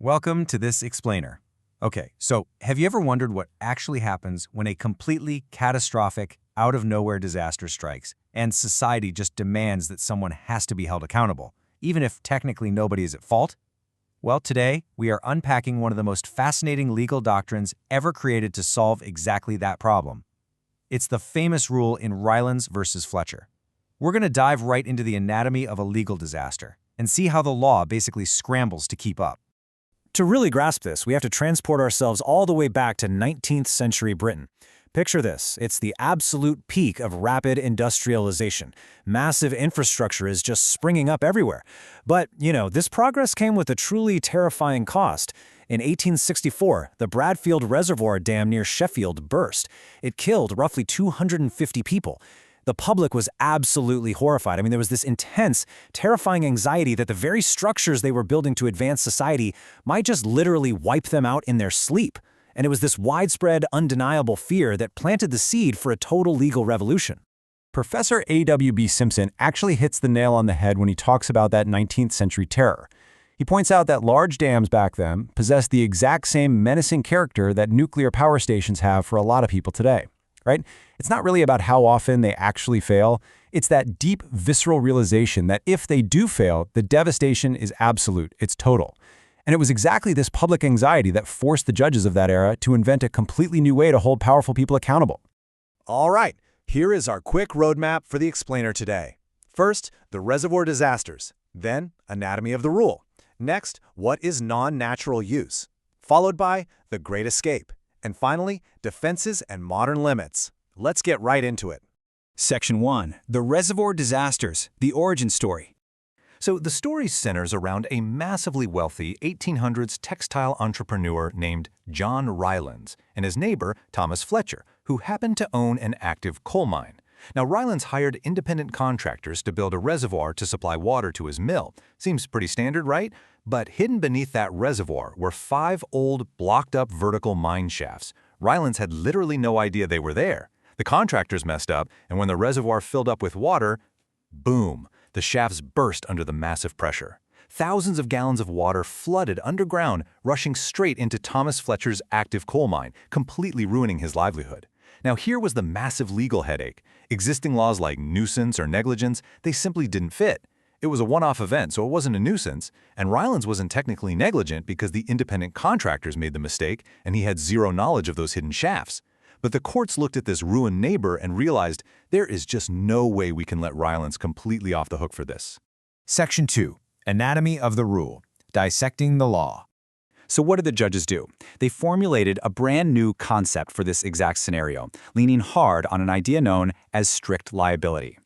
Welcome to this explainer. Okay, so have you ever wondered what actually happens when a completely catastrophic, out-of-nowhere disaster strikes and society just demands that someone has to be held accountable, even if technically nobody is at fault? Well, today we are unpacking one of the most fascinating legal doctrines ever created to solve exactly that problem. It's the famous rule in Rylands versus Fletcher. We're going to dive right into the anatomy of a legal disaster and see how the law basically scrambles to keep up. To really grasp this, we have to transport ourselves all the way back to 19th century Britain. Picture this, it's the absolute peak of rapid industrialization. Massive infrastructure is just springing up everywhere. But, this progress came with a truly terrifying cost. In 1864, the Bradfield Reservoir Dam near Sheffield burst. It killed roughly 250 people. The public was absolutely horrified. There was this intense, terrifying anxiety that the very structures they were building to advance society might just literally wipe them out in their sleep. And it was this widespread, undeniable fear that planted the seed for a total legal revolution. Professor A.W.B. Simpson actually hits the nail on the head when he talks about that 19th century terror. He points out that large dams back then possessed the exact same menacing character that nuclear power stations have for a lot of people today. Right? It's not really about how often they actually fail. It's that deep, visceral realization that if they do fail, the devastation is absolute, it's total. And it was exactly this public anxiety that forced the judges of that era to invent a completely new way to hold powerful people accountable. All right, here is our quick roadmap for the explainer today. First, the reservoir disasters. Then, anatomy of the rule. Next, what is non-natural use? Followed by the Great Escape. And finally, defenses and modern limits. Let's get right into it. Section 1. The Reservoir Disasters, the Origin Story. So the story centers around a massively wealthy 1800s textile entrepreneur named John Rylands and his neighbor, Thomas Fletcher, who happened to own an active coal mine. Now, Rylands hired independent contractors to build a reservoir to supply water to his mill. Seems pretty standard, right? But hidden beneath that reservoir were 5 old, blocked-up vertical mine shafts. Rylands had literally no idea they were there. The contractors messed up, and when the reservoir filled up with water, boom, the shafts burst under the massive pressure. Thousands of gallons of water flooded underground, rushing straight into Thomas Fletcher's active coal mine, completely ruining his livelihood. Now, here was the massive legal headache. Existing laws like nuisance or negligence, they simply didn't fit. It was a one-off event, so it wasn't a nuisance, and Rylands wasn't technically negligent because the independent contractors made the mistake and he had zero knowledge of those hidden shafts. But the courts looked at this ruined neighbor and realized there is just no way we can let Rylands completely off the hook for this. Section 2. Anatomy of the rule. Dissecting the law. So what did the judges do? They formulated a brand new concept for this exact scenario, leaning hard on an idea known as strict liability.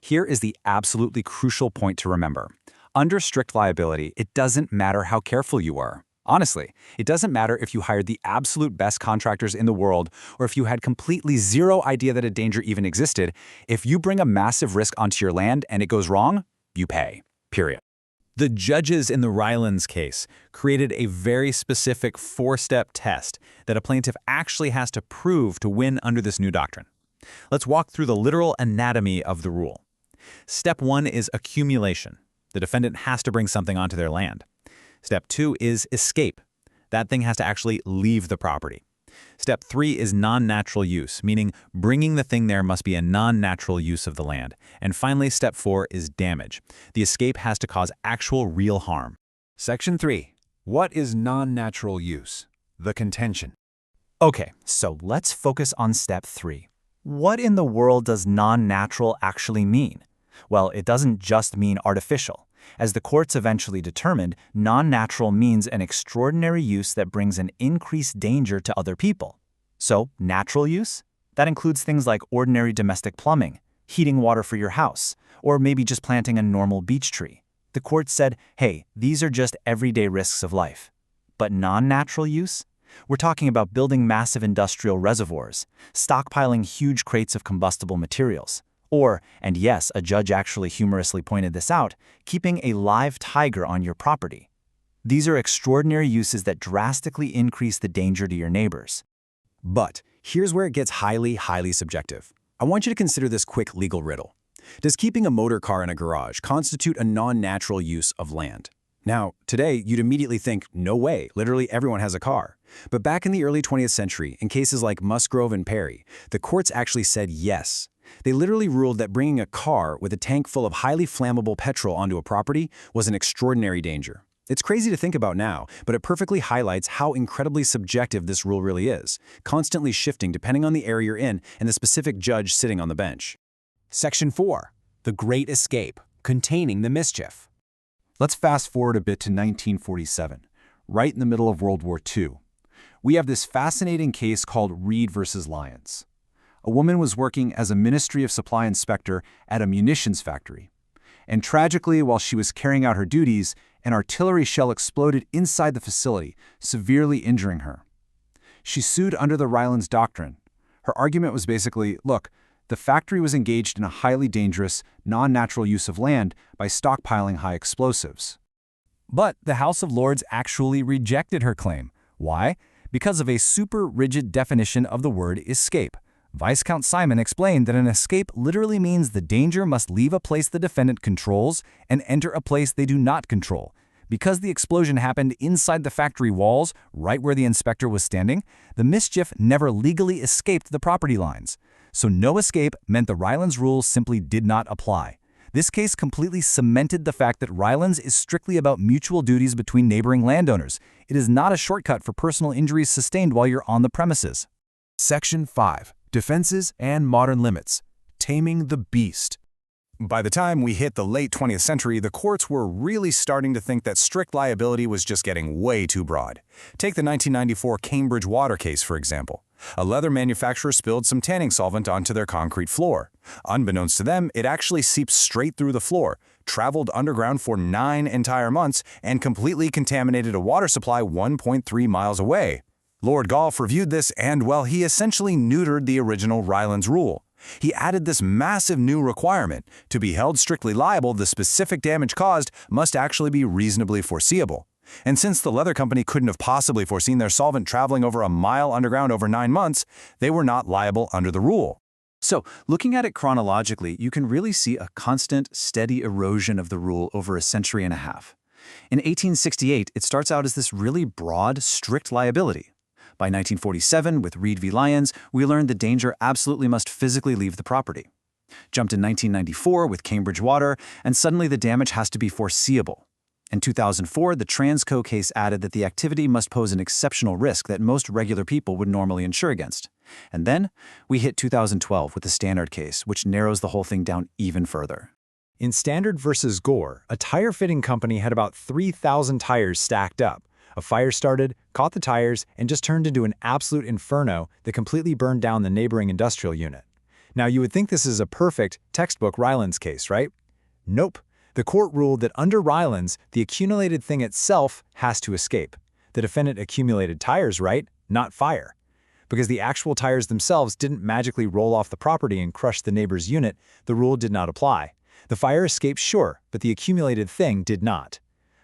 Here is the absolutely crucial point to remember. Under strict liability, it doesn't matter how careful you are. Honestly, it doesn't matter if you hired the absolute best contractors in the world or if you had completely zero idea that a danger even existed. If you bring a massive risk onto your land and it goes wrong, you pay. Period. The judges in the Rylands case created a very specific 4-step test that a plaintiff actually has to prove to win under this new doctrine. Let's walk through the literal anatomy of the rule. Step 1 is accumulation. The defendant has to bring something onto their land. Step 2 is escape. That thing has to actually leave the property. Step 3 is non-natural use, meaning bringing the thing there must be a non-natural use of the land. And finally, step 4 is damage. The escape has to cause actual real harm. Section 3. What is non-natural use? The contention. Okay, so let's focus on step 3. What in the world does non-natural actually mean? Well, it doesn't just mean artificial. As the courts eventually determined, non-natural means an extraordinary use that brings an increased danger to other people. So, natural use? That includes things like ordinary domestic plumbing, heating water for your house, or maybe just planting a normal beech tree. The court said, hey, these are just everyday risks of life. But non-natural use? We're talking about building massive industrial reservoirs, stockpiling huge crates of combustible materials, or, and yes, a judge actually humorously pointed this out, keeping a live tiger on your property. These are extraordinary uses that drastically increase the danger to your neighbors. But here's where it gets highly subjective. I want you to consider this quick legal riddle. Does keeping a motor car in a garage constitute a non-natural use of land? Now, today, you'd immediately think, no way, literally everyone has a car. But back in the early 20th century, in cases like Musgrove and Perry, the courts actually said yes. They literally ruled that bringing a car with a tank full of highly flammable petrol onto a property was an extraordinary danger. It's crazy to think about now, but it perfectly highlights how incredibly subjective this rule really is, constantly shifting depending on the area you're in and the specific judge sitting on the bench. Section 4. The Great Escape, Containing the Mischief. Let's fast forward a bit to 1947, right in the middle of World War II. We have this fascinating case called Reed versus Lyons. A woman was working as a Ministry of Supply inspector at a munitions factory. And tragically, while she was carrying out her duties, an artillery shell exploded inside the facility, severely injuring her. She sued under the Rylands doctrine. Her argument was basically, look, the factory was engaged in a highly dangerous, non-natural use of land by stockpiling high explosives. But the House of Lords actually rejected her claim. Why? Because of a super rigid definition of the word escape. Viscount Simon explained that an escape literally means the danger must leave a place the defendant controls and enter a place they do not control. Because the explosion happened inside the factory walls, right where the inspector was standing, the mischief never legally escaped the property lines. So no escape meant the Rylands rule simply did not apply. This case completely cemented the fact that Rylands is strictly about mutual duties between neighboring landowners. It is not a shortcut for personal injuries sustained while you're on the premises. Section 5. Defenses and Modern Limits. Taming the Beast. By the time we hit the late 20th century, the courts were really starting to think that strict liability was just getting way too broad. Take the 1994 Cambridge water case, for example. A leather manufacturer spilled some tanning solvent onto their concrete floor. Unbeknownst to them, it actually seeped straight through the floor, traveled underground for 9 entire months, and completely contaminated a water supply 1.3 miles away. Lord Golf reviewed this and, well, he essentially neutered the original Rylands rule. He added this massive new requirement: to be held strictly liable, the specific damage caused must actually be reasonably foreseeable. And since the leather company couldn't have possibly foreseen their solvent traveling over a mile underground over 9 months, they were not liable under the rule. So, looking at it chronologically, you can really see a constant, steady erosion of the rule over a century and a half. In 1868, it starts out as this really broad, strict liability. By 1947, with Reed v. Lyons, we learned the danger absolutely must physically leave the property. Jumped in 1994 with Cambridge Water, and suddenly the damage has to be foreseeable. In 2004, the Transco case added that the activity must pose an exceptional risk that most regular people would normally insure against. And then, we hit 2012 with the Standard case, which narrows the whole thing down even further. In Standard versus Gore, a tire fitting company had about 3,000 tires stacked up. A fire started, caught the tires, and just turned into an absolute inferno that completely burned down the neighboring industrial unit. Now, you would think this is a perfect textbook Rylands case, right? Nope. The court ruled that under Rylands, the accumulated thing itself has to escape. The defendant accumulated tires, right? Not fire. Because the actual tires themselves didn't magically roll off the property and crush the neighbor's unit, the rule did not apply. The fire escaped, sure, but the accumulated thing did not.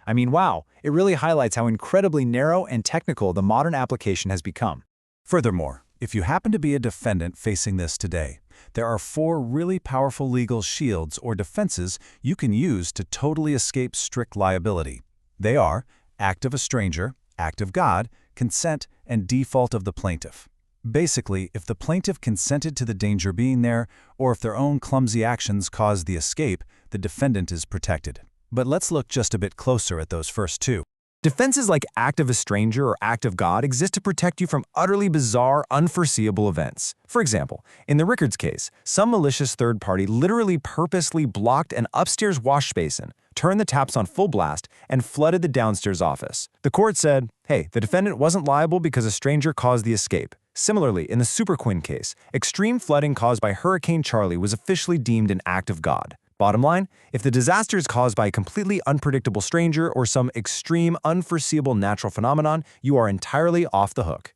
I mean, wow, it really highlights how incredibly narrow and technical the modern application has become. Furthermore, if you happen to be a defendant facing this today, there are 4 really powerful legal shields or defenses you can use to totally escape strict liability. They are act of a stranger, act of God, consent, and default of the plaintiff. Basically, if the plaintiff consented to the danger being there, or if their own clumsy actions caused the escape, the defendant is protected. But let's look just a bit closer at those first 2. Defenses like act of a stranger or act of God exist to protect you from utterly bizarre, unforeseeable events. For example, in the Rickards case, some malicious third party literally purposely blocked an upstairs wash basin, turned the taps on full blast, and flooded the downstairs office. The court said, hey, the defendant wasn't liable because a stranger caused the escape. Similarly, in the Super Quinn case, extreme flooding caused by Hurricane Charlie was officially deemed an act of God. Bottom line, if the disaster is caused by a completely unpredictable stranger or some extreme, unforeseeable natural phenomenon, you are entirely off the hook.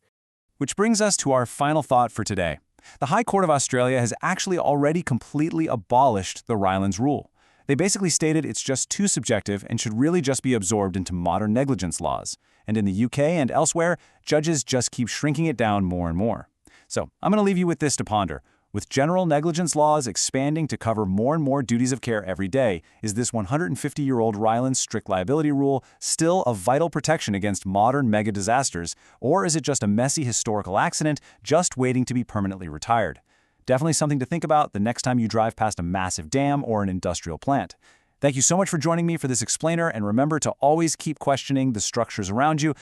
Which brings us to our final thought for today. The High Court of Australia has actually already completely abolished the Rylands rule. They basically stated it's just too subjective and should really just be absorbed into modern negligence laws. And in the UK and elsewhere, judges just keep shrinking it down more and more. So I'm going to leave you with this to ponder. With general negligence laws expanding to cover more and more duties of care every day, is this 150-year-old Rylands strict liability rule still a vital protection against modern mega disasters, or is it just a messy historical accident just waiting to be permanently retired? Definitely something to think about the next time you drive past a massive dam or an industrial plant. Thank you so much for joining me for this explainer, and remember to always keep questioning the structures around you